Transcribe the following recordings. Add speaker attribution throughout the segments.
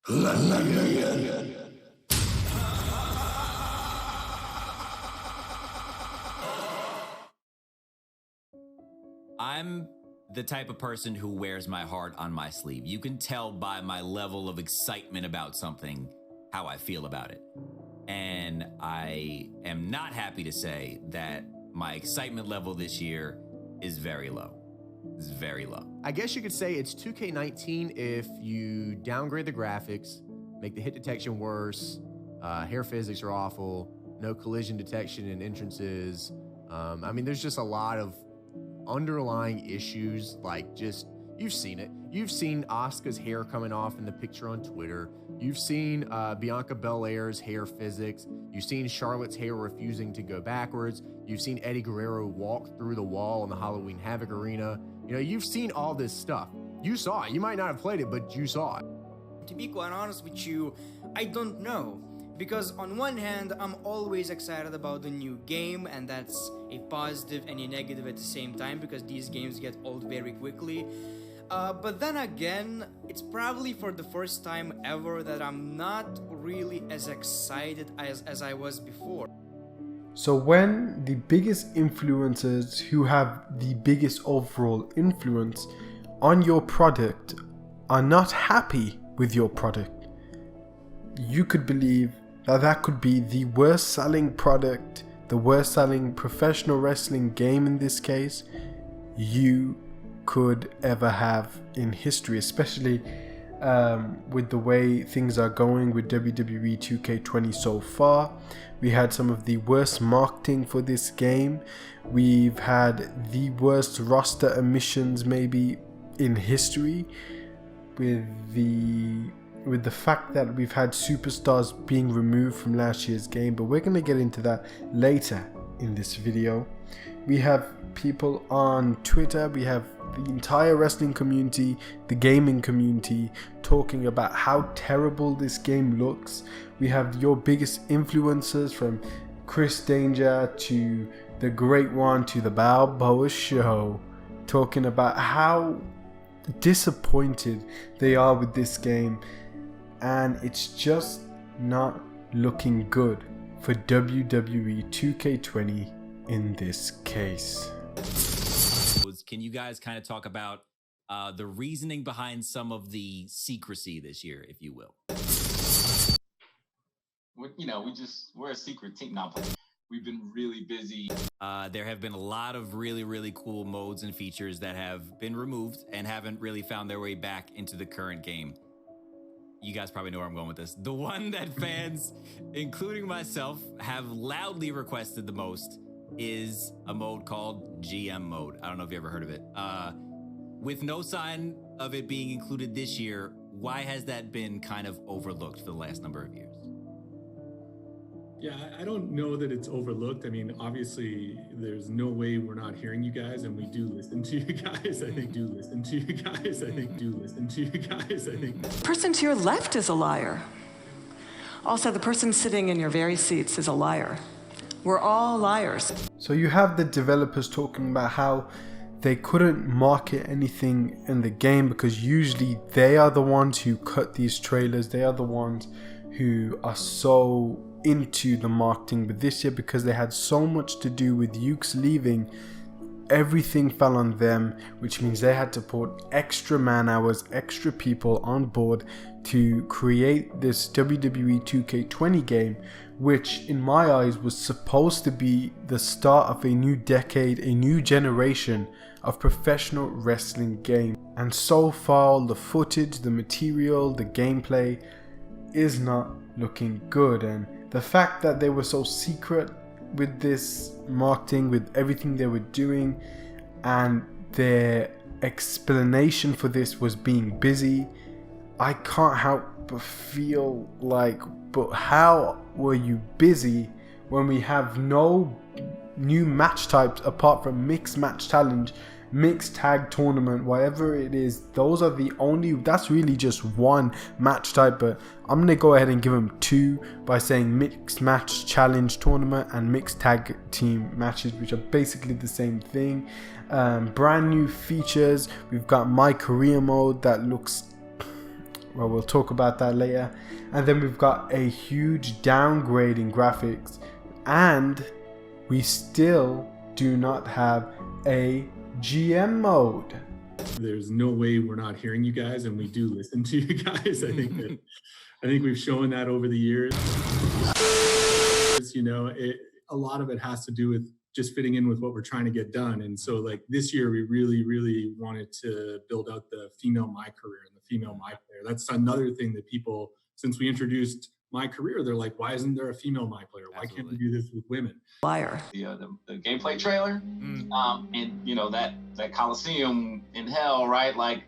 Speaker 1: I'm the type of person who wears my heart on my sleeve. You can tell by my level of excitement about something how I feel about it. And I am not happy to say that my excitement level this year is very low. It's very low.
Speaker 2: I guess you could say it's 2K19 if you downgrade the graphics, make the hit detection worse, hair physics are awful, no collision detection in entrances. I mean, there's just a lot of underlying issues, like just, you've seen it. You've seen Asuka's hair coming off in the picture on Twitter. You've seen Bianca Belair's hair physics. You've seen Charlotte's hair refusing to go backwards. You've seen Eddie Guerrero walk through the wall in the Halloween Havoc Arena. You know, you've seen all this stuff. You saw it. You might not have played it, but you saw it.
Speaker 3: To be quite honest with you, I don't know. Because on one hand, I'm always excited about the new game, and that's a positive and a negative at the same time, because these games get old very quickly. But then again, it's probably for the first time ever that I'm not really as excited as I was before.
Speaker 4: So when the biggest influencers who have the biggest overall influence on your product are not happy with your product, you could believe that that could be the worst selling product, the worst selling professional wrestling game in this case, you could ever have in history, especially with the way things are going with WWE 2K20 so far. We had some of the worst marketing for this game. We've had the worst roster omissions maybe in history, with the fact that we've had superstars being removed from last year's game, but we're going to get into that later in this video. We have people on Twitter, we have the entire wrestling community, the gaming community, talking about how terrible this game looks. We have your biggest influencers, from Chris Danger to the Great One to the Balboa Show, talking about how disappointed they are with this game, and it's just not looking good for WWE 2K20 in this case.
Speaker 1: Can you guys kind of talk about the reasoning behind some of the secrecy this year, if you will?
Speaker 5: You know, we're a secret team now. We've been really busy.
Speaker 1: There have been a lot of really, really cool modes and features that have been removed and haven't really found their way back into the current game. You guys probably know where I'm going with this. The one that fans, including myself, have loudly requested the most is a mode called GM mode. I don't know if you ever heard of it. With no sign of it being included this year, why has that been kind of overlooked for the last number of years?
Speaker 6: Yeah, I don't know that it's overlooked. I mean, obviously, there's no way we're not hearing you guys, and we do listen to you guys. I think do listen to you guys. I think do listen to you guys. I think.
Speaker 7: The person to your left is a liar. Also, the person sitting in your very seats is a liar. We're all liars.
Speaker 4: So you have the developers talking about how they couldn't market anything in the game because usually they are the ones who cut these trailers. They are the ones who are so into the marketing, but this year, because they had so much to do with Yuke's leaving, everything fell on them, which means they had to put extra man hours, extra people on board to create this WWE 2K20 game, which in my eyes was supposed to be the start of a new decade, a new generation of professional wrestling game. And so far, the footage, the material, the gameplay is not looking good, and the fact that they were so secret with this marketing, with everything they were doing, and their explanation for this was being busy, I can't help but feel like, but how were you busy when we have no new match types apart from mixed match challenge, mixed tag tournament, whatever it is? Those are the only, that's really just one match type, but I'm gonna go ahead and give them two by saying mixed match challenge tournament and mixed tag team matches, which are basically the same thing. Brand new features. We've got my career mode that looks Well, we'll talk about that later. And then we've got a huge downgrade in graphics, and we still do not have a GM mode.
Speaker 6: There's no way we're not hearing you guys, and we do listen to you guys. I think we've shown that over the years. You know, a lot of it has to do with just fitting in with what we're trying to get done. And so like this year, we really wanted to build out the female My Career and the female My Player. That's another thing that people, since we introduced My Career, they're like, why isn't there a female My Player? Why can't we do this with women?
Speaker 7: Liar.
Speaker 5: The gameplay trailer, and you know that Coliseum in hell, right? Like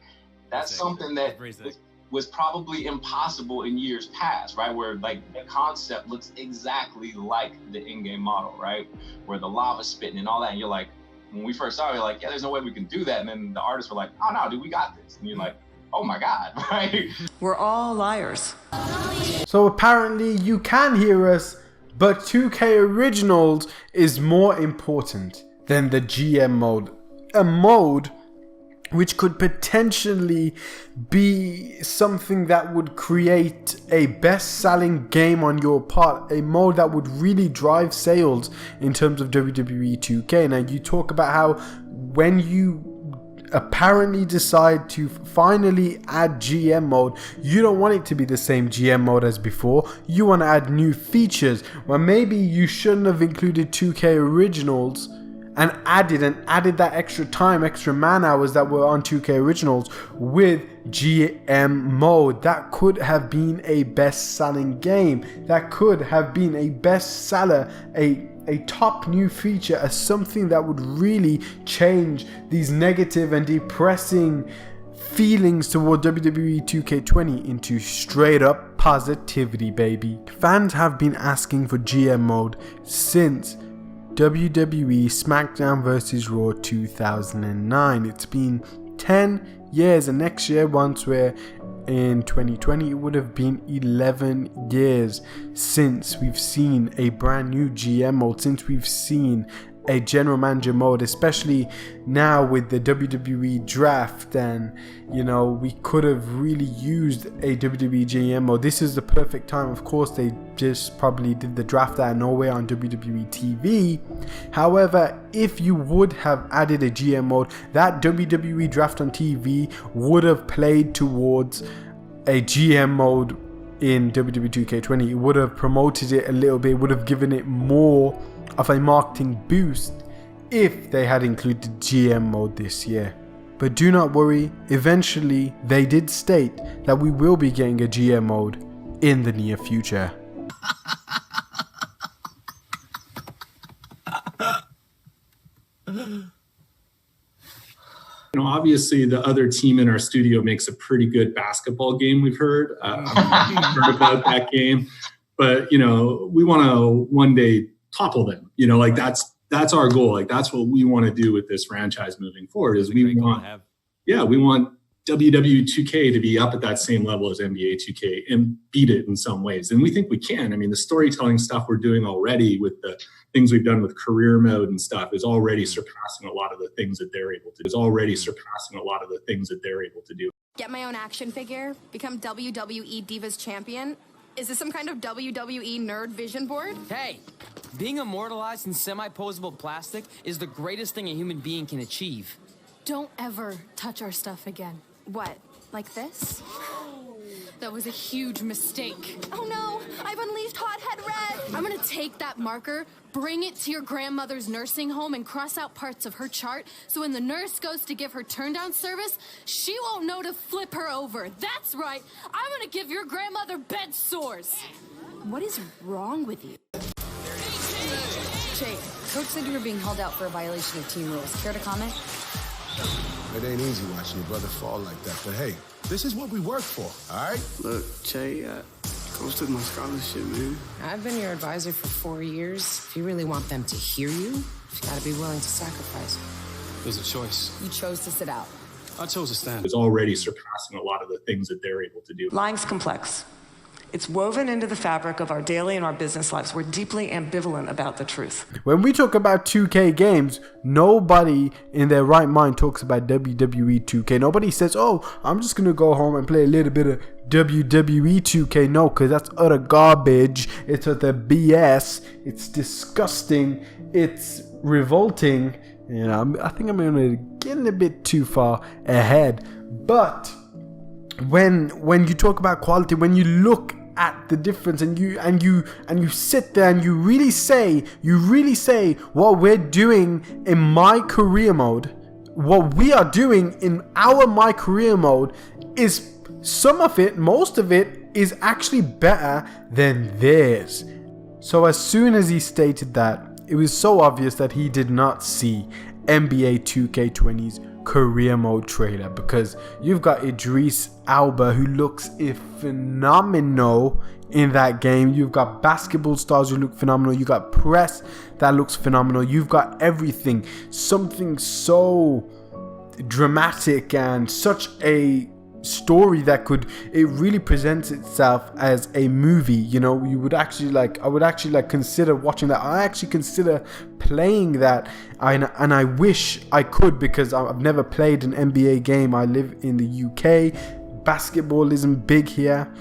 Speaker 5: that's something that was probably impossible in years past, right? Where like the concept looks exactly like the in-game model, right? Where the lava's spitting and all that, and you're like, when we first saw it, you're like, yeah, there's no way we can do that. And then the artists were like, oh no, dude, we got this. And you're like, oh my God, right?
Speaker 7: We're all liars.
Speaker 4: So apparently you can hear us, but 2K Originals is more important than the GM mode. A mode which could potentially be something that would create a best-selling game on your part, a mode that would really drive sales in terms of WWE 2K. Now, you talk about how when you apparently decide to finally add GM mode, you don't want it to be the same GM mode as before. You want to add new features. Well, maybe you shouldn't have included 2K Originals and added that extra time, extra man hours that were on 2K Originals with GM mode. That could have been a best-selling game. That could have been a bestseller, a top new feature, as something that would really change these negative and depressing feelings toward WWE 2K20 into straight up positivity, baby. Fans have been asking for GM mode since WWE SmackDown vs. Raw 2009. It's been 10 years, and next year, once we're in 2020, it would have been 11 years since we've seen a brand new GM mode, since we've seen a general manager mode, especially now with the WWE draft. And you know, we could have really used a WWE GM mode. This is the perfect time. Of course, they just probably did the draft out of nowhere on WWE TV. However, if you would have added a GM mode, that WWE draft on TV would have played towards a GM mode in WWE 2K20. It would have promoted it a little bit, would have given it more of a marketing boost if they had included GM mode this year. But do not worry, eventually they did state that we will be getting a GM mode in the near future.
Speaker 6: You know, obviously the other team in our studio makes a pretty good basketball game, we've heard. I've heard about that game. But, you know, we want to one day topple them. You know, like that's our goal. Like that's what we want to do with this franchise moving forward is we want WWE 2K to be up at that same level as NBA 2K and beat it in some ways. And we think we can. I mean, the storytelling stuff we're doing already with the things we've done with career mode and stuff is already surpassing a lot of the things that they're able to do. Is already surpassing a lot of the things that they're able to do.
Speaker 8: Get my own action figure, become WWE Divas Champion. Is this some kind of WWE nerd vision board?
Speaker 9: Hey, being immortalized in semi-posable plastic is the greatest thing a human being can achieve.
Speaker 8: Don't ever touch our stuff again. What, like this? That was a huge mistake. Oh no, I've unleashed Hothead Red! I'm gonna take that marker, bring it to your grandmother's nursing home and cross out parts of her chart so when the nurse goes to give her turn-down service, she won't know to flip her over. That's right, I'm gonna give your grandmother bed sores. What is wrong with you?
Speaker 10: Jake, Coach said you were being held out for a violation of team rules. Care to comment?
Speaker 11: It ain't easy watching your brother fall like that, but hey, this is what we work for, all right?
Speaker 12: Look, Che, Coach took my scholarship, man.
Speaker 10: I've been your advisor for 4 years. If you really want them to hear you, you gotta be willing to sacrifice.
Speaker 12: It was a choice.
Speaker 10: You chose to sit out.
Speaker 12: I chose to stand.
Speaker 6: It's already surpassing a lot of the things that they're able to do.
Speaker 7: Lying's complex. It's woven into the fabric of our daily and our business lives. We're deeply ambivalent about the truth.
Speaker 4: When we talk about 2K games, nobody in their right mind talks about WWE 2K. Nobody says, oh, I'm just going to go home and play a little bit of WWE 2K. No, because that's utter garbage. It's utter BS. It's disgusting. It's revolting. You know, I think I'm going to get a bit too far ahead. But when you talk about quality, when you look at the difference and you sit there and you really say what we're doing in my career mode, what we are doing in our my career mode is most of it is actually better than theirs. So as soon as he stated that, it was so obvious that he did not see NBA 2K20's career mode trailer, because you've got Idris Elba, who looks phenomenal in that game. You've got basketball stars who look phenomenal. You got press that looks phenomenal. You've got everything, something so dramatic and such a story that it really presents itself as a movie. You know, I would actually consider watching that. I actually consider playing that, and I wish I could, because I've never played an NBA game. I live in the UK. Basketball isn't big here,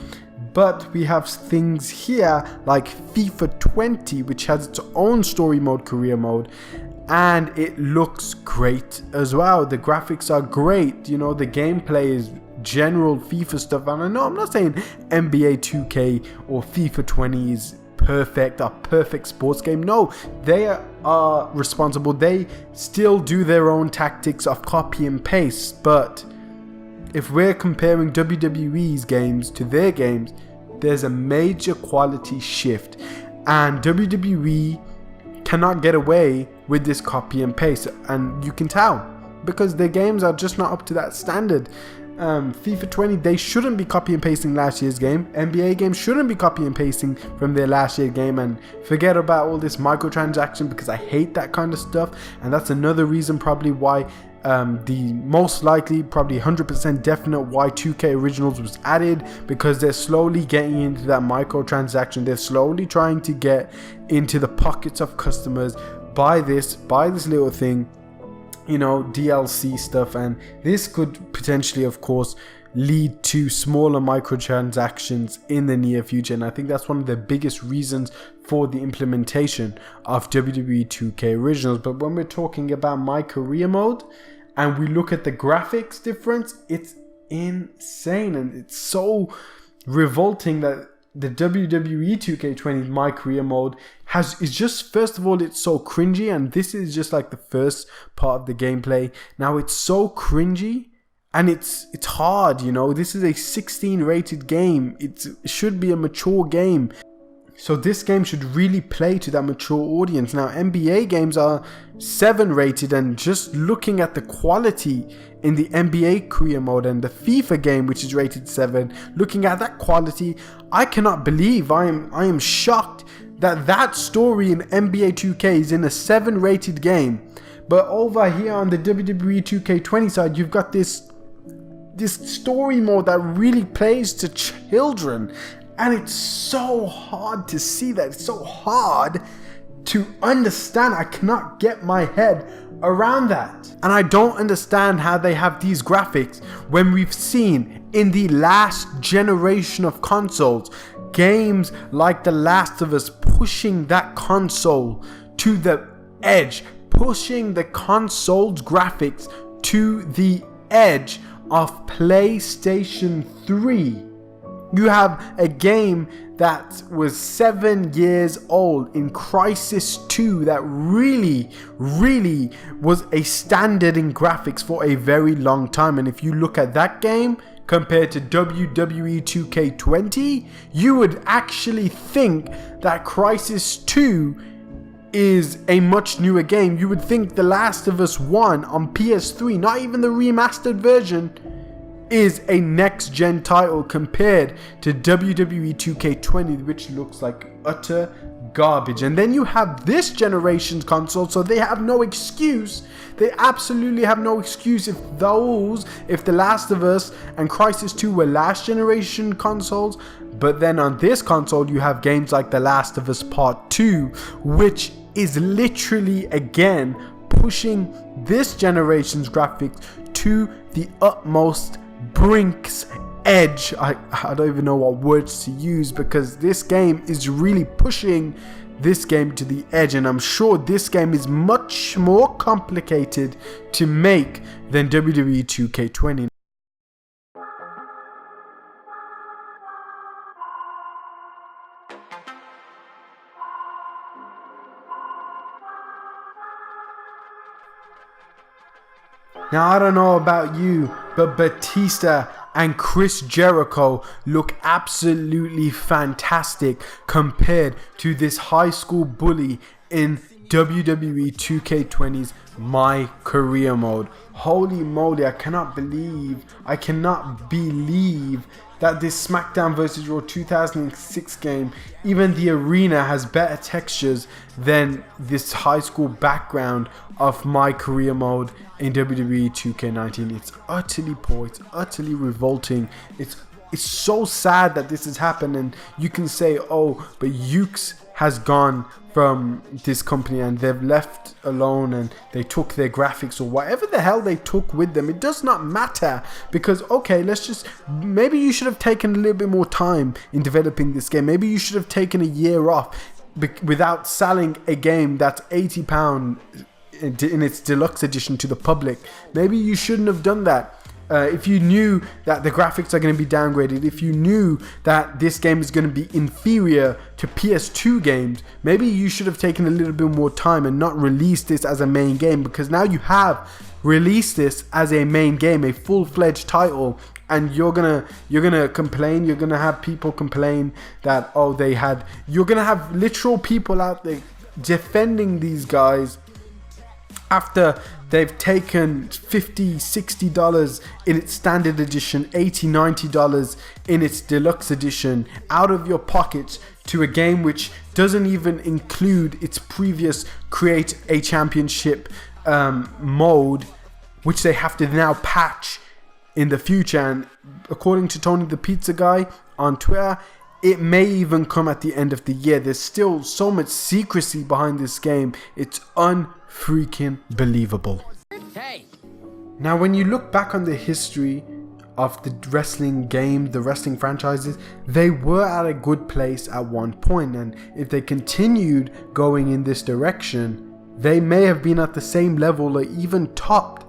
Speaker 4: but we have things here like FIFA 20, which has its own story mode, career mode, and it looks great as well. The graphics are great. You know, the gameplay is general FIFA stuff, and I know I'm not saying NBA 2K or FIFA 20 is a perfect sports game. No, they are responsible. They still do their own tactics of copy and paste, but if we're comparing WWE's games to their games, there's a major quality shift, and WWE cannot get away with this copy and paste, and you can tell because their games are just not up to that standard. FIFA 20, they shouldn't be copy and pasting last year's game. NBA games shouldn't be copy and pasting from their last year's game, and forget about all this microtransaction, because I hate that kind of stuff. And that's another reason probably why the most likely, probably 100% definite why 2K Originals was added, because they're slowly getting into that microtransaction. They're slowly trying to get into the pockets of customers. Buy this little thing, you know, DLC stuff, and this could potentially, of course, lead to smaller microtransactions in the near future. And I think that's one of the biggest reasons for the implementation of WWE 2K Originals. But when we're talking about my career mode and we look at the graphics difference, it's insane, and it's so revolting that the WWE 2K20 My Career mode is just, first of all, it's so cringy, and this is just like the first part of the gameplay. Now it's so cringy and it's hard, you know. This is a 16 rated game. It should be a mature game. So this game should really play to that mature audience. Now NBA games are 7 rated, and just looking at the quality in the NBA career mode and the FIFA game, which is rated 7, looking at that quality, I cannot believe, I am shocked that story in NBA 2K is in a 7 rated game. But over here on the WWE 2K20 side, you've got this story mode that really plays to children. And it's so hard to see that. It's so hard to understand. I cannot get my head around that. And I don't understand how they have these graphics when we've seen in the last generation of consoles, games like The Last of Us pushing that console to the edge, pushing the console's graphics to the edge of PlayStation 3. You have a game that was 7 years old in Crisis 2 that really was a standard in graphics for a very long time. And if you look at that game compared to WWE 2K20, you would actually think that Crisis 2 is a much newer game. You would think The Last of Us 1 on PS3, not even the remastered version, is a next gen title compared to WWE 2K20, which looks like utter garbage. And then you have this generation's console, so they have no excuse. They absolutely have no excuse if The Last of Us and Crysis 2 were last generation consoles. But then on this console, you have games like The Last of Us Part 2, which is literally, again, pushing this generation's graphics to the utmost brink's edge. I don't even know what words to use, because this game is really pushing this game to the edge, and I'm sure this game is much more complicated to make than WWE 2K20. Now, I don't know about you, but Batista and Chris Jericho look absolutely fantastic compared to this high school bully in WWE 2K20's My Career mode. Holy moly, I cannot believe that this SmackDown vs. Raw 2006 game, even the arena has better textures than this high school background of My Career mode in WWE 2K19. It's utterly poor, it's utterly revolting, it's so sad that this has happened. And you can say, oh, but Ukes has gone from this company and they've left alone and they took their graphics or whatever the hell they took with them. It does not matter, because okay, maybe you should have taken a little bit more time in developing this game. Maybe you should have taken a year off without selling a game that's £80 in its deluxe edition to the public. Maybe you shouldn't have done that. If you knew that the graphics are going to be downgraded, if you knew that this game is going to be inferior to PS2 games, maybe you should have taken a little bit more time and not released this as a main game, because now you have released this as a main game, a full-fledged title, and you're gonna complain. You're gonna have people complain that, oh, you're gonna have literal people out there defending these guys after they've taken $50, $60 in its standard edition, $80, $90 in its deluxe edition out of your pockets to a game which doesn't even include its previous Create a Championship mode, which they have to now patch in the future. And according to Tony the Pizza Guy on Twitter, it may even come at the end of the year. There's still so much secrecy behind this game. It's unfreaking believable.
Speaker 9: Hey.
Speaker 4: Now, when you look back on the history of the wrestling game, the wrestling franchises, they were at a good place at one point, and if they continued going in this direction, they may have been at the same level or even topped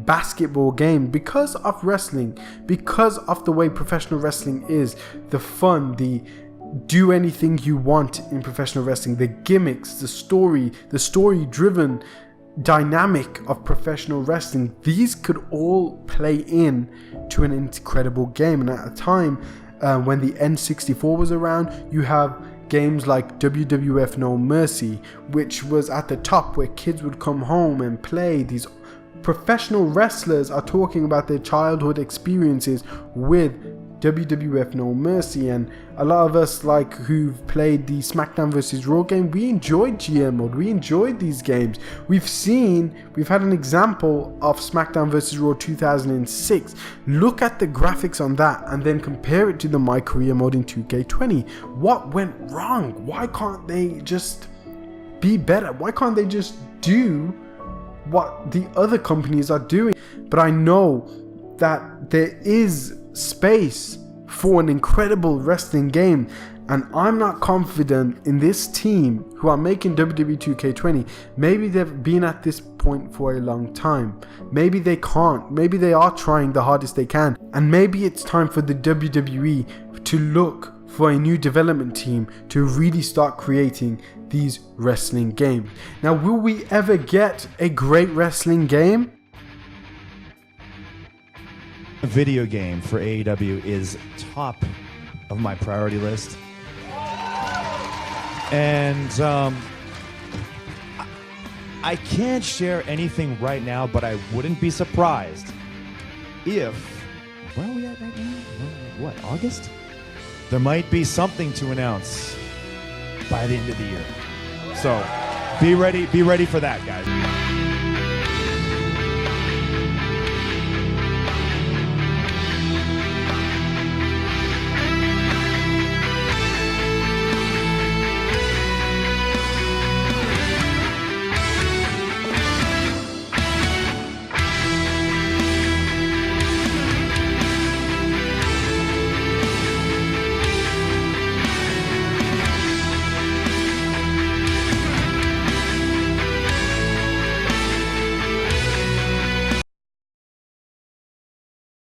Speaker 4: basketball game because of wrestling, because of the way professional wrestling is, the fun, the do anything you want in professional wrestling, the gimmicks, the story driven dynamic of professional wrestling. These could all play in to an incredible game. And at a time when the N64 was around, you have games like WWF No Mercy, which was at the top, where kids would come home and play. These professional wrestlers are talking about their childhood experiences with WWF No Mercy, and a lot of us who've played the SmackDown vs. Raw game, we enjoyed GM mode, we enjoyed these games. We've had an example of SmackDown vs. Raw 2006. Look at the graphics on that and then compare it to the My Career mode in 2K20. What went wrong? Why can't they just be better? Why can't they just do what the other companies are doing? But I know that there is space for an incredible wrestling game, and I'm not confident in this team who are making WWE 2K20. Maybe they've been at this point for a long time. Maybe they can't. Maybe they are trying the hardest they can, and maybe it's time for the WWE to look for a new development team to really start creating these wrestling games. Now, will we ever get a great wrestling game?
Speaker 13: A video game for AEW is top of my priority list. And I can't share anything right now, but I wouldn't be surprised if, where are we at right now? What, August? There might be something to announce by the end of the year. So be ready for that, guys.